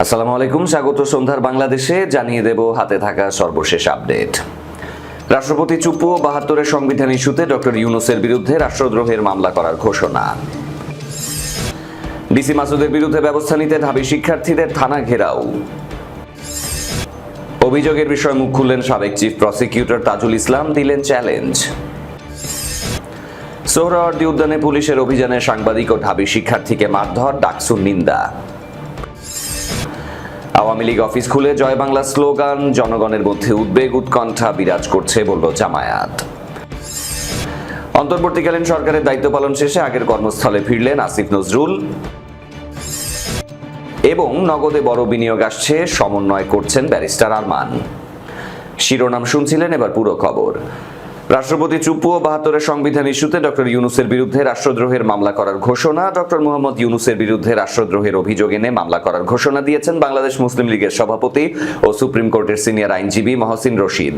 আসসালামু আলাইকুম, স্বাগত সন্ধ্যার বাংলাদেশে। জানিয়ে দেব হাতে থাকা সর্বশেষ আপডেট। রাষ্ট্রপতি চুপ্পু ও ৭২-এর সংবিধান ইস্যুতে ডক্টর ইউনূসের বিরুদ্ধে রাষ্ট্রদ্রোহের মামলা করার ঘোষণা। ডিসি মাসুদের বিরুদ্ধে ব্যবস্থা নিতে ঢাবি শিক্ষার্থীদের থানা ঘেরাও। অভিযোগের বিষয়ে মুখ খুললেন সাবেক চিফ প্রসিকিউটর তাজুল ইসলাম, দিলেন চ্যালেঞ্জ। সোহরাওয়ার্দী উদ্যানে পুলিশের অভিযানে সাংবাদিক ও ঢাবি শিক্ষার্থীকে মারধর, ডাকসুর নিন্দা। আওয়ামী লীগ অফিস খুলে জয় বাংলা স্লোগান, জনগণের মধ্যে উদ্বেগ উৎকণ্ঠা বিরাজ করছে বলল জামায়াত। অন্তর্বর্তীকালীন সরকারের দায়িত্ব পালন শেষে আগের কর্মস্থলে ফিরলেন আসিফ নজরুল। এবং নগদে বড় বিনিয়োগ আসছে, সমন্বয় করছেন ব্যারিস্টার আরমান। শিরোনাম শুনছিলেন, এবার পুরো খবর। রাষ্ট্রপতি চুপ্পু ও ৭২-এর সংবিধান ইস্যুতে ডক্টর ইউনূসের বিরুদ্ধে রাষ্ট্রদ্রোহের মামলা করার ঘোষণা। ডক্টর মোহাম্মদ ইউনূসের বিরুদ্ধে রাষ্ট্রদ্রোহের অভিযোগ এনে মামলা করার ঘোষণা দিয়েছেন বাংলাদেশ মুসলিম লীগের সভাপতি ও সুপ্রিম কোর্টের সিনিয়র আইনজীবী মহসিন রশিদ।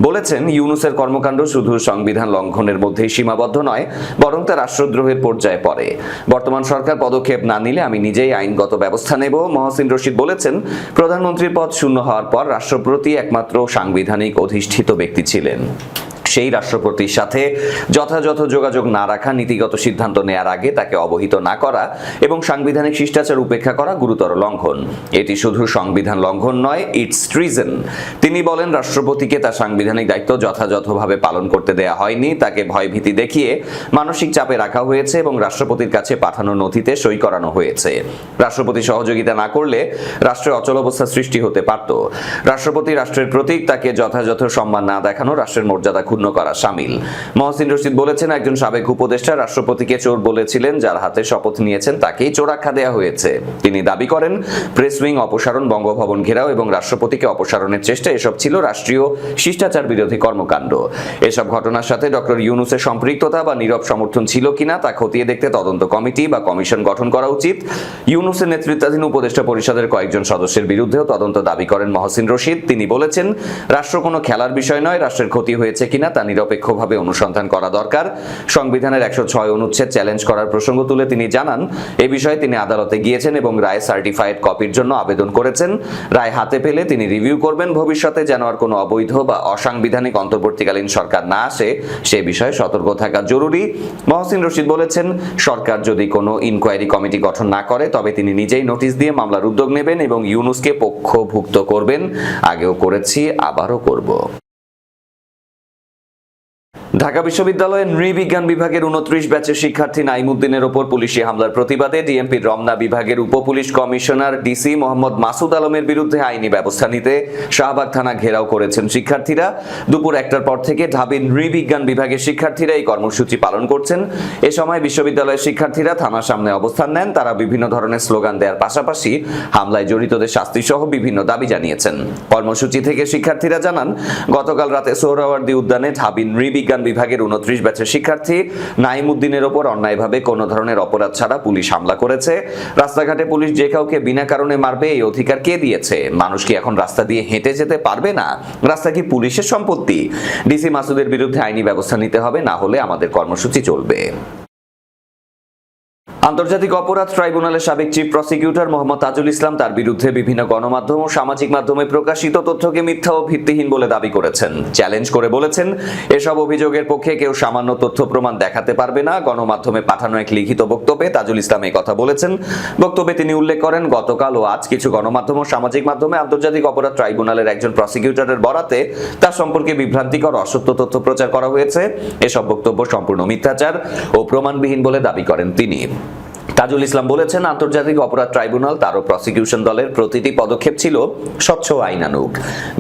বলেছেন, ইউনূসের কর্মকাণ্ড শুধু সংবিধান লঙ্ঘনের মধ্যেই সীমাবদ্ধ নয়, বরং তা রাষ্ট্রদ্রোহের পর্যায়ে পড়ে। বর্তমান সরকার পদক্ষেপ না নিলে আমি নিজেই আইনগত ব্যবস্থা নেব। মহসিন রশিদ বলেছেন, প্রধানমন্ত্রীর পদ শূন্য হওয়ার পর রাষ্ট্রপতি একমাত্র সাংবিধানিক অধিষ্ঠিত ব্যক্তি ছিলেন। সেই রাষ্ট্রপতির সাথে যথাযথ যোগাযোগ না রাখা, নীতিগত সিদ্ধান্ত নেয়ার আগে তাকে অবহিত না করা এবং সাংবিধানিক শিষ্টাচার উপেক্ষা করা গুরুতর লঙ্ঘন। এটি শুধু সংবিধান লঙ্ঘন নয়, ইটস ট্রিজন। তিনি বলেন, রাষ্ট্রপতিকে তার সাংবিধানিক দায়িত্ব যথাযথভাবে পালন করতে দেয়া হয়নি, তাকে ভয়ভীতি দেখিয়ে মানসিক চাপে রাখা হয়েছে এবং রাষ্ট্রপতির কাছে পাঠানো নথিতে সই করানো হয়েছে। রাষ্ট্রপতি সহযোগিতা না করলে রাষ্ট্রের অচলাবস্থা সৃষ্টি হতে পারত। রাষ্ট্রপতি রাষ্ট্রের প্রতীক, তাকে যথাযথ সম্মান না দেখানো রাষ্ট্রের মর্যাদা ক্ষুণ্ণ করা শামিল। মহসিন রশিদ বলেছেন, একজন সাবেক উপদেষ্টা রাষ্ট্রপতিকে চোর বলেছিলেন, যার হাতে শপথ নিয়েছেন তাকেই চোর আখ্যা দেওয়া হয়েছে। তিনি দাবি করেন, প্রেস উইং অপসারণ, বঙ্গভবন ঘেরাও এবং রাষ্ট্রপতিকে অপসারণের চেষ্টা, এসব ছিল রাষ্ট্রীয় শিষ্টাচার বিরোধী কর্মকাণ্ড। এসব ঘটনার সাথে ডক্টর ইউনূসের সম্পৃক্ততা বা নীরব সমর্থন ছিল কিনা তা খতিয়ে দেখতে তদন্ত কমিটি বা কমিশন গঠন করা উচিত। ইউনূসের নেতৃত্বাধীন উপদেষ্টা পরিষদের কয়েকজন সদস্যের বিরুদ্ধেও তদন্ত দাবি করেন মহসিন রশিদ। তিনি বলেছেন, রাষ্ট্র কোনো খেলার বিষয় নয়, রাষ্ট্রের ক্ষতি হয়েছে কিনা তা নিরপেক্ষভাবে অনুসন্ধান করা দরকার। সংবিধানের ১০৬ অনুচ্ছেদ চ্যালেঞ্জ করার প্রসঙ্গ তুলে তিনি জানান, এ বিষয়ে তিনি আদালতে গিয়েছেন এবং রায় সার্টিফাইড কপির জন্য আবেদন করেছেন। রায় হাতে পেলে তিনি রিভিউ করবেন। ভবিষ্যতে যেন আর কোনো অবৈধ বা অসাংবিধানিক অন্তর্বর্তীকালীন সরকার না আসে, সে বিষয়ে সতর্ক থাকা জরুরি। মহসিন রশিদ বলেছেন, সরকার যদি কোনো ইনকোয়ারি কমিটি গঠন না করে তবে তিনি নিজেই নোটিশ দিয়ে মামলার উদ্যোগ নেবেন এবং ইউনূসকে পক্ষভুক্ত করবেন। আগেও করেছি, আবারও করব। ঢাকা বিশ্ববিদ্যালয়ের নৃবিজ্ঞান বিভাগের ২৯ ব্যাচের শিক্ষার্থী নাইমুদ্দিনের ওপর পুলিশি হামলার প্রতিবাদে ডিএমপির রমনা বিভাগের উপপুলিশ কমিশনার ডিসি মোহাম্মদ মাসুদ আলমের বিরুদ্ধে আইনি ব্যবস্থা নিতে শাহবাগ থানা ঘেরাও করেছেন শিক্ষার্থীরা। দুপুর ১টার পর থেকে ঢাবির নৃবিজ্ঞান বিভাগের শিক্ষার্থীরা এই কর্মসূচি পালন করছেন। এ সময় বিশ্ববিদ্যালয়ের শিক্ষার্থীরা থানার সামনে অবস্থান নেন। তারা বিভিন্ন ধরনের স্লোগান দেওয়ার পাশাপাশি হামলায় জড়িতদের শাস্তি সহ বিভিন্ন দাবি জানিয়েছেন। কর্মসূচি থেকে শিক্ষার্থীরা জানান, গতকাল রাতে সোহরাওয়ার্দী উদ্যানে ঢাবির নৃবিজ্ঞান বিভাগের ২৯ ব্যাচের শিক্ষার্থী নাইমুদ্দিনের ওপর অন্যায়ভাবে কোনো ধরনের অপরাধ ছাড়া পুলিশ হামলা করেছে। রাস্তাঘাটে পুলিশ যে কাউকে বিনা কারণে মারবে, এই অধিকার কে দিয়েছে? মানুষ কি এখন রাস্তা দিয়ে হেঁটে যেতে পারবে না? রাস্তা কি পুলিশের সম্পত্তি? ডিসি মাসুদের বিরুদ্ধে আইনি ব্যবস্থা নিতে হবে, না হলে আমাদের কর্মসূচি চলবে। আন্তর্জাতিক অপরাধ ট্রাইব্যুনালের সাবেক চিফ প্রসিকিউটর মোহাম্মদ তাজুল ইসলাম তার বিরুদ্ধে বিভিন্ন গণমাধ্যম ও সামাজিক মাধ্যমে প্রকাশিত তথ্যকে মিথ্যা ও ভিত্তিহীন বলে দাবি করেছেন। চ্যালেঞ্জ করে বলেছেন, এসব অভিযোগের পক্ষে কেউ সামান্য তথ্য প্রমাণ দেখাতে পারবে না। গণমাধ্যমে পাঠানো এক লিখিত বক্তব্যে তাজুল ইসলাম এই কথা বলেছেন। বক্তব্যে তিনি উল্লেখ করেন, গতকাল ও আজ কিছু গণমাধ্যম ও সামাজিক মাধ্যমে আন্তর্জাতিক অপরাধ ট্রাইব্যুনালের একজন প্রসিকিউটরের বরাতে তার সম্পর্কে বিভ্রান্তিকর অসত্য তথ্য প্রচার করা হয়েছে। এসব বক্তব্য সম্পূর্ণ মিথ্যাচার ও প্রমাণবিহীন বলে দাবি করেন তিনি। তাজুল ইসলাম বলেছেন, আন্তর্জাতিক অপরাধ ট্রাইব্যুনাল তার প্রসিকিউশন দলের প্রতিটি পদক্ষেপ ছিল স্বচ্ছ আইনানুগ।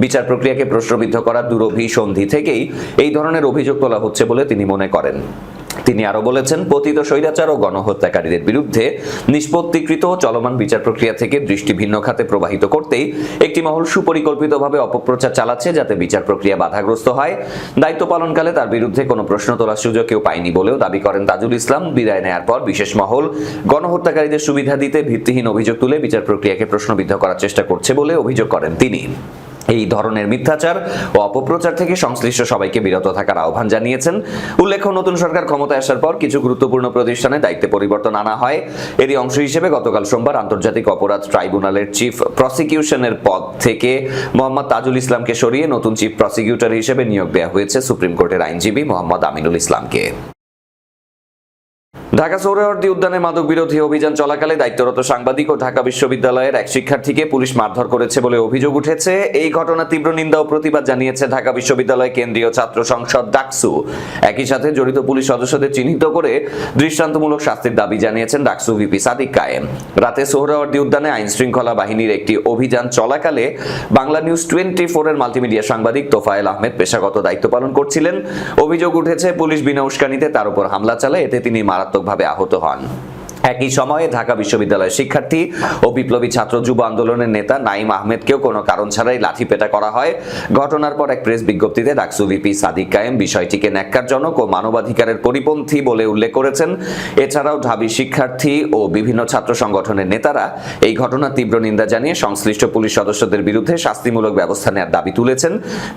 বিচার প্রক্রিয়াকে প্রশ্নবিদ্ধ করার দুরভিসন্ধি থেকেই এই ধরনের অভিযোগ তোলা হচ্ছে বলে তিনি মনে করেন। তিনি আরো বলেছেন, পতিত স্বৈরাচার ও গণহত্যাকারীদের বিরুদ্ধে নিষ্পত্তিকৃত চলমান বিচার প্রক্রিয়া থেকে দৃষ্টি ভিন্ন খাতে প্রবাহিত করতেই একটি মহল সুপরিকল্পিতভাবে অপপ্রচার চালাচ্ছে, যাতে বিচার প্রক্রিয়া বাধাগ্রস্ত হয়। দায়িত্ব পালনকালে তার বিরুদ্ধে কোনো প্রশ্ন তোলার সুযোগ কেউ পায়নি বলেও দাবি করেন তাজুল ইসলাম। বিদায় নেয়ার পর বিশেষ মহল গণহত্যাকারীদের সুবিধা দিতে ভিত্তিহীন অভিযোগ তুলে বিচার প্রক্রিয়াকে প্রশ্নবিদ্ধ করার চেষ্টা করছে বলে অভিযোগ করেন তিনি। এই ধরনের মিথ্যাচার ও অপপ্রচার থেকে সংশ্লিষ্ট সবাইকে বিরত থাকার আহ্বান জানিয়েছেন। উল্লেখ্য, নতুন সরকার ক্ষমতায় আসার পর কিছু গুরুত্বপূর্ণ প্রতিষ্ঠানে দায়িত্বে পরিবর্তন আনা হয়। এরই অংশ হিসেবে গতকাল সোমবার আন্তর্জাতিক অপরাধ ট্রাইব্যুনালের চিফ প্রসিকিউশনের পদ থেকে মোহাম্মদ তাজুল ইসলামকে সরিয়ে নতুন চিফ প্রসিকিউটর হিসেবে নিয়োগ দেওয়া হয়েছে সুপ্রিম কোর্টের আইনজীবী মোহাম্মদ আমিনুল ইসলামকে। ঢাকা সোহরাওয়ার্দী উদ্যানে মাদক বিরোধী অভিযান চলাকালে দায়িত্বরত সাংবাদিক ও ঢাকা বিশ্ববিদ্যালয়ের এক শিক্ষার্থীকে পুলিশ মারধর করেছে বলে অভিযোগ উঠেছে। এই ঘটনা তীব্র নিন্দা ও প্রতিবাদ জানিয়েছে ঢাকা বিশ্ববিদ্যালয় কেন্দ্রীয় ছাত্র সংসদ ডাকসু। একই সাথে জড়িত পুলিশ সদস্যদের চিহ্নিত করে দৃষ্টান্তমূলক শাস্তির দাবি জানিয়েছেন ডাকসু ভিপি সাদিক কায়েম। রাতে সোহরাওয়ার্দী উদ্যানে আইন শৃঙ্খলা বাহিনীর একটি অভিযান চলাকালে বাংলা নিউজ 24 এর মাল্টিমিডিয়া সাংবাদিক তোফায়েল আহমেদ পেশাগত দায়িত্ব পালন করছিলেন। অভিযোগ উঠেছে পুলিশ বিনা উস্কানিতে তার উপর হামলা চালায়, এতে তিনি মারাত্মকভাবে আহত হন। একই সময়ে ঢাকা বিশ্ববিদ্যালয়ের শিক্ষার্থী ও বিপ্লবী ছাত্র যুব আন্দোলনের নেতা নাঈম আহমেদকেও কোনো কারণ ছাড়াই লাঠিপেটা করা হয়। ঘটনার পর এক প্রেস বিজ্ঞপ্তিতে ডাকসু ভিপি সাদিক কায়েম বিষয়টিকে ন্যাক্কারজনক ও মানবাধিকারের পরিপন্থী বলে উল্লেখ করেছেন। এছাড়াও ঢাবি শিক্ষার্থী ও বিভিন্ন ছাত্র সংগঠনের নেতারা এই ঘটনার তীব্র নিন্দা জানিয়ে সংশ্লিষ্ট পুলিশ সদস্যদের বিরুদ্ধে শাস্তিমূলক ব্যবস্থা নেওয়ার দাবি তুলেছেন।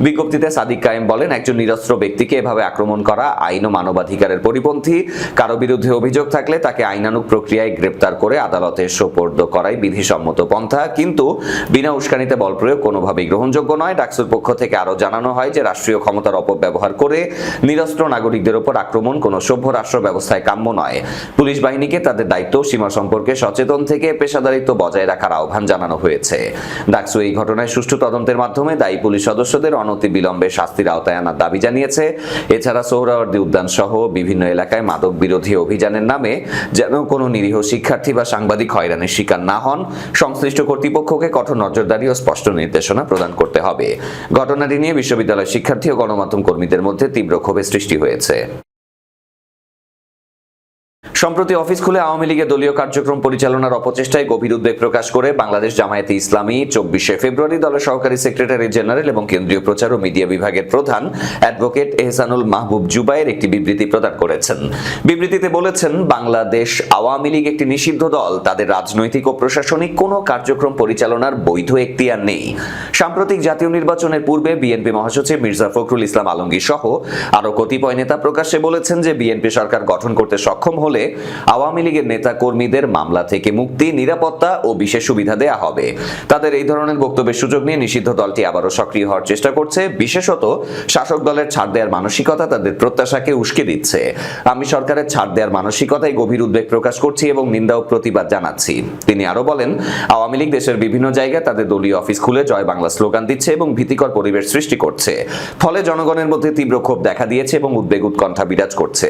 বিজ্ঞপ্তিতে সাদিক কায়েম বলেন, একজন নিরস্ত্র ব্যক্তিকে এভাবে আক্রমণ করা আইন ও মানবাধিকারের পরিপন্থী। কারো বিরুদ্ধে অভিযোগ থাকলে তাকে আইনানুগ প্রক্রিয়ায় গ্রেপ্তার করে আদালতে সোপর্দ করাই বিধিসম্মত পন্থা, কিন্তু বিনা উস্কানিতে বল প্রয়োগ কোনোভাবেই গ্রহণযোগ্য নয়। ডাকসুর পক্ষ থেকে আরো জানানো হয় যে রাষ্ট্রীয় ক্ষমতার অপব্যবহার করে নিরস্ত্র নাগরিকদের উপর আক্রমণ কোনো সভ্য রাষ্ট্র ব্যবস্থায় কাম্য নয়। পুলিশ বাহিনীকে তাদের দায়িত্ব সীমা সম্পর্কে সচেতন থেকে পেশাদারিত্ব বজায় রাখার আহ্বান জানানো হয়েছে। ডাকসু এই ঘটনায় সুষ্ঠু তদন্তের মাধ্যমে দায়ী পুলিশ সদস্যদের অনতিবিলম্বে শাস্তির আওতায় আনার দাবি জানিয়েছে। এছাড়া সোহরাওয়ার্দী উদ্যান সহ বিভিন্ন এলাকায় মাদক বিরোধী অভিযানের নামে যেন কোনো নিরীহ শিক্ষার্থী বা সাংবাদিক হয়রানির শিকার না হন, সংশ্লিষ্ট কর্তৃপক্ষকে কঠোর নজরদারি ও স্পষ্ট নির্দেশনা প্রদান করতে হবে। ঘটনাটি নিয়ে বিশ্ববিদ্যালয় শিক্ষার্থী ও গণমাধ্যম কর্মীদের মধ্যে তীব্র ক্ষোভের সৃষ্টি হয়েছে। সম্প্রতি অফিস খুলে আওয়ামী লীগের দলীয় কার্যক্রম পরিচালনার অপচেষ্টায় গভীর উদ্বেগ প্রকাশ করে বাংলাদেশ জামায়াতে ইসলামী 24 ফেব্রুয়ারি দলের সহকারী সেক্রেটারি জেনারেল এবং কেন্দ্রীয় প্রচার ও মিডিয়া বিভাগের প্রধান অ্যাডভোকেট এহসানুল মাহবুব জুবায়ের একটি বিবৃতি প্রদান করেছেন। বিবৃতিতে বলেছেন, বাংলাদেশ আওয়ামী লীগ একটি নিষিদ্ধ দল, তাদের রাজনৈতিক ও প্রশাসনিক কোনো কার্যক্রম পরিচালনার বৈধ এখতিয়ার নেই। সাম্প্রতিক জাতীয় নির্বাচনের পূর্বে বিএনপি মহাসচিব মির্জা ফখরুল ইসলাম আলমগীর সহ আরো কতিপয় নেতা প্রকাশ্যে বলেছেন যে বিএনপি সরকার গঠন করতে সক্ষম হলে আওয়ামী লীগের নেতা কর্মীদের মামলা থেকে মুক্তি, নিরাপত্তা ও বিশেষ সুবিধা দেয়া হবে। তাদের এই ধরনের বক্তব্যের সুযোগ নিয়ে নিষিদ্ধ দলটি আবারও সক্রিয় হওয়ার চেষ্টা করছে। বিশেষত শাসক দলের ছাড় দেওয়ার মানসিকতা তাদের প্রত্যাশাকে উস্কে দিচ্ছে। আমি সরকারের ছাড় দেওয়ার মানসিকতায় গভীর উদ্বেগ প্রকাশ করছি এবং নিন্দা ও প্রতিবাদ জানাচ্ছি। তিনি আরো বলেন, আওয়ামী লীগ দেশের বিভিন্ন জায়গায় তাদের দলীয় অফিস খুলে জয় বাংলা স্লোগান দিচ্ছে এবং ভীতিকর পরিবেশ সৃষ্টি করছে। ফলে জনগণের মধ্যে তীব্র ক্ষোভ দেখা দিয়েছে এবং উদ্বেগ উৎকণ্ঠা বিরাজ করছে।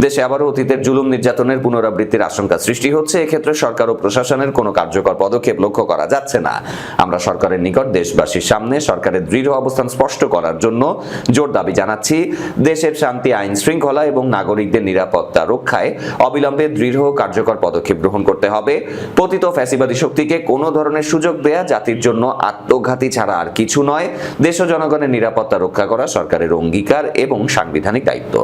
দেশে আবারও অতীতের জুলুম নির্যাতনের পুনরাবৃত্তির আশঙ্কা সৃষ্টি হচ্ছে। এক্ষেত্রে সরকার ও প্রশাসনের কোনো কার্যকর পদক্ষেপ লক্ষ্য করা যাচ্ছে না। আমরা সরকারের নিকট দেশবাসীর সামনে সরকারের দৃঢ় অবস্থান স্পষ্ট করার জন্য জোর দাবি জানাচ্ছি। দেশের শান্তি, আইন শৃঙ্খলা এবং নাগরিকদের নিরাপত্তা রক্ষায় অবিলম্বে দৃঢ় কার্যকর পদক্ষেপ গ্রহণ করতে হবে। পতিত ফ্যাসিবাদী শক্তিকে কোনো ধরনের সুযোগ দেয়া জাতির জন্য আত্মঘাতী ছাড়া আর কিছু নয়। দেশ ও জনগণের নিরাপত্তা রক্ষা করা সরকারের অঙ্গীকার এবং সাংবিধানিক দায়িত্ব।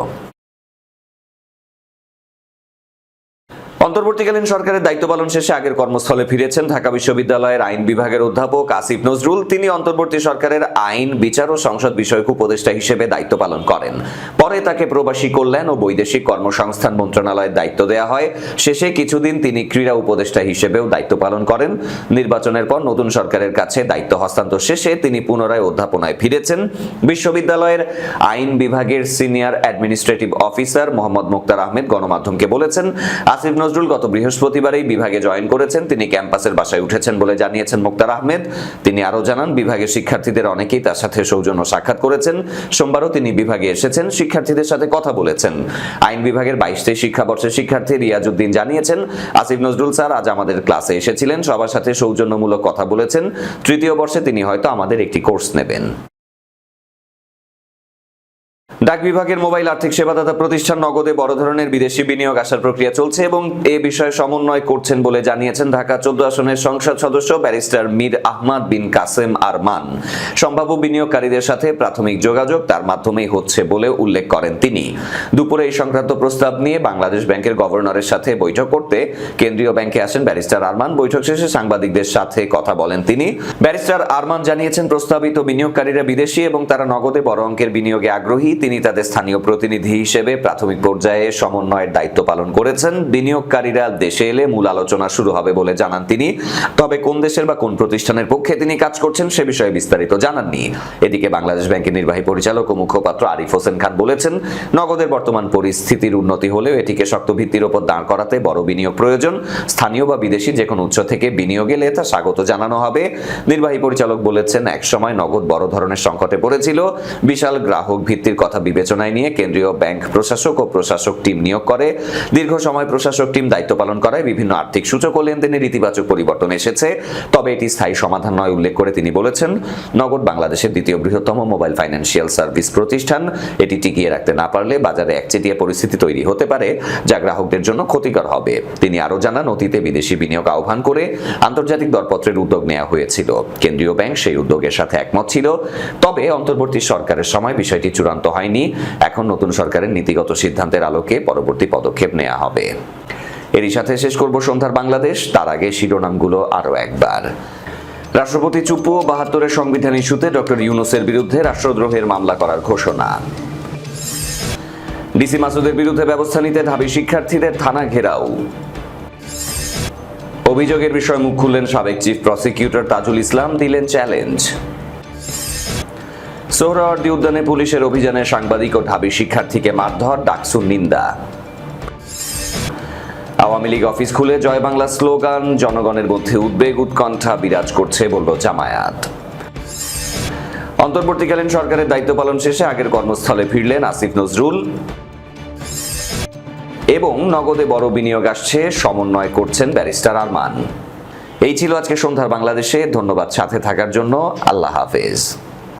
অন্তর্বর্তীকালীন সরকারের দায়িত্ব পালন শেষে আগের কর্মস্থলে ফিরেছেন ঢাকা বিশ্ববিদ্যালয়ের আইন বিভাগের অধ্যাপক আসিফ নজরুল। তিনি অন্তর্বর্তী সরকারের আইন, বিচার ও সংসদ বিষয়ক উপদেষ্টা হিসেবে দায়িত্ব পালন করেন। পরে তাকে প্রবাসী কল্যাণ ও বৈদেশিক কর্মসংস্থান মন্ত্রণালয়ের দায়িত্ব দেওয়া হয়। শেষে কিছুদিন তিনি ক্রীড়া উপদেষ্টা হিসেবেও দায়িত্ব পালন করেন। নির্বাচনের পর নতুন সরকারের কাছে দায়িত্ব হস্তান্তর শেষে তিনি পুনরায় অধ্যাপনায় ফিরেছেন। বিশ্ববিদ্যালয়ের আইন বিভাগের সিনিয়র অ্যাডমিনিস্ট্রেটিভ অফিসার মোহাম্মদ মুক্তার আহমেদ গণমাধ্যমকে বলেছেন, আসিফ নজরুল গত বৃহস্পতিবারই বিভাগে জয়েন করেছেন। তিনি ক্যাম্পাসের বাসায় উঠেছেন বলে জানিয়েছেন মুক্তার আহমেদ। তিনি আরো জানান, বিভাগের শিক্ষার্থীদের অনেকেই তার সাথে সৌজন্য সাক্ষাৎ করেছেন। সোমবারও তিনি বিভাগে এসেছেন, শিক্ষার্থীদের সাথে কথা বলেছেন। আইন বিভাগের 22 শিক্ষাবর্ষের শিক্ষার্থী রিয়াজউদ্দিন জানিয়েছেন, আসিফ নজরুল স্যার আজ আমাদের ক্লাসে এসেছিলেন, সবার সাথে সৌজন্যমূলক কথা বলেছেন। তৃতীয় বর্ষে তিনি হয়তো আমাদের একটি কোর্স নেবেন। ডাক বিভাগের মোবাইল আর্থিক সেবাদাতা প্রতিষ্ঠান নগদে বড় ধরনের বিদেশি বিনিয়োগ আসার প্রক্রিয়া চলছে এবং এ বিষয়ে সমন্বয় করছেন বলে জানিয়েছেন ঢাকা 14 আসনের সংসদ সদস্য ব্যারিস্টার মীর আহমদ বিন কাসেম আরমান। সম্ভাব্য বিনিয়োগকারীদের সাথে প্রাথমিক যোগাযোগ তার মাধ্যমেই হচ্ছে বলে উল্লেখ করেন তিনি। দুপুরে এই সংক্রান্ত প্রস্তাব নিয়ে বাংলাদেশ ব্যাংকের গভর্নরের সাথে বৈঠক করতে কেন্দ্রীয় ব্যাংকে আসেন ব্যারিস্টার আরমান। বৈঠক শেষে সাংবাদিকদের সাথে কথা বলেন তিনি। ব্যারিস্টার আরমান জানিয়েছেন, প্রস্তাবিত বিনিয়োগকারীরা বিদেশি এবং তারা নগদে বড় অঙ্কের বিনিয়োগে আগ্রহী। তিনি তাদের স্থানীয় প্রতিনিধি হিসেবে প্রাথমিক পর্যায়ে সমন্বয়ের দায়িত্ব পালন করেছেন। বিনিয়োগকারীরা দেশে এলে মূল আলোচনা শুরু হবে বলে জানান তিনি। তবে কোন দেশের বা কোন প্রতিষ্ঠানের পক্ষে তিনি কাজ করছেন সে বিষয়ে বিস্তারিত জানাননি। এদিকে বাংলাদেশ ব্যাংকের নির্বাহী পরিচালক ও মুখপাত্র আরিফ হোসেন খান বলেছেন, নগদের বর্তমান পরিস্থিতির উন্নতি হলেও এটিকে শক্ত ভিত্তির উপর দাঁড় করাতে বড় বিনিয়োগ প্রয়োজন। স্থানীয় বা বিদেশি যে কোনো উৎস থেকে বিনিয়োগ এলে তা স্বাগত জানানো হবে। নির্বাহী পরিচালক বলেছেন, একসময় নগদ বড় ধরনের সংকটে পড়েছিল। বিশাল গ্রাহক ভিত্তির কথা বিবেচনায় নিয়ে কেন্দ্রীয় ব্যাংক প্রশাসক ও প্রশাসক টিম নিয়োগ করে। দীর্ঘ সময় প্রশাসক টিম দায়িত্ব পালন করায় বিভিন্ন আর্থিক সূচক ও লেনদেনের ইতিবাচক পরিবর্তন এসেছে। তবে এটি স্থায়ী সমাধান নয় উল্লেখ করে তিনি বলেছেন, নগদ বাংলাদেশের দ্বিতীয় বৃহত্তম মোবাইল ফাইন্যান্সিয়াল সার্ভিস প্রতিষ্ঠান। এটি টিকিয়ে রাখতে না পারলে বাজারে একচেটিয়া পরিস্থিতি তৈরি হতে পারে, যা গ্রাহকদের জন্য ক্ষতিকর হবে। তিনি আরও জানান, অতীতে বিদেশি বিনিয়োগ আহ্বান করে আন্তর্জাতিক দরপত্রের উদ্যোগ নেওয়া হয়েছিল। কেন্দ্রীয় ব্যাংক সেই উদ্যোগের সাথে একমত ছিল। তবে অন্তর্বর্তী সরকারের সময় বিষয়টি চূড়ান্ত হয়নি। এখন নতুন সরকারের নীতিগত সিদ্ধান্তের আলোকে পরবর্তী পদক্ষেপ নেওয়া হবে। এরই সাথে শেষ করব সন্ধ্যার বাংলাদেশ। তার আগে শিরোনামগুলো আরও একবার। রাষ্ট্রপতি চুপ্পু ও ৭২-এর সংবিধান ইস্যুতে ডক্টর ইউনূসের বিরুদ্ধে রাষ্ট্রদ্রোহের মামলা করার ঘোষণা। ডিসি মাসুদের বিরুদ্ধে ব্যবস্থা নিতে ঢাবি শিক্ষার্থীদের থানা ঘেরাও। অভিযোগের বিষয়ে মুখ খুললেন সাবেক চিফ প্রসিকিউটর তাজুল ইসলাম, দিলেন চ্যালেঞ্জ। সোহরাওয়ার্দী উদ্যানে পুলিশের অভিযানে সাংবাদিক ও ঢাবি শিক্ষার্থীকে মারধর, ডাকসুর নিন্দা। আওয়ামী লীগ অফিস খুলে জয় বাংলা স্লোগান, জনগণের মধ্যে উদ্বেগ উৎকণ্ঠা বিরাজ করছে বলল জামায়াত। অন্তর্বর্তীকালীন সরকারের দায়িত্ব পালন শেষে আগের কর্মস্থলে ফিরলেন আসিফ নজরুল। এবং নগদে বড় বিনিয়োগ আসছে, সমন্বয় করছেন ব্যারিস্টার আরমান। এই ছিল আজকে সন্ধ্যার বাংলাদেশে। ধন্যবাদ সাথে থাকার জন্য। আল্লাহ হাফেজ।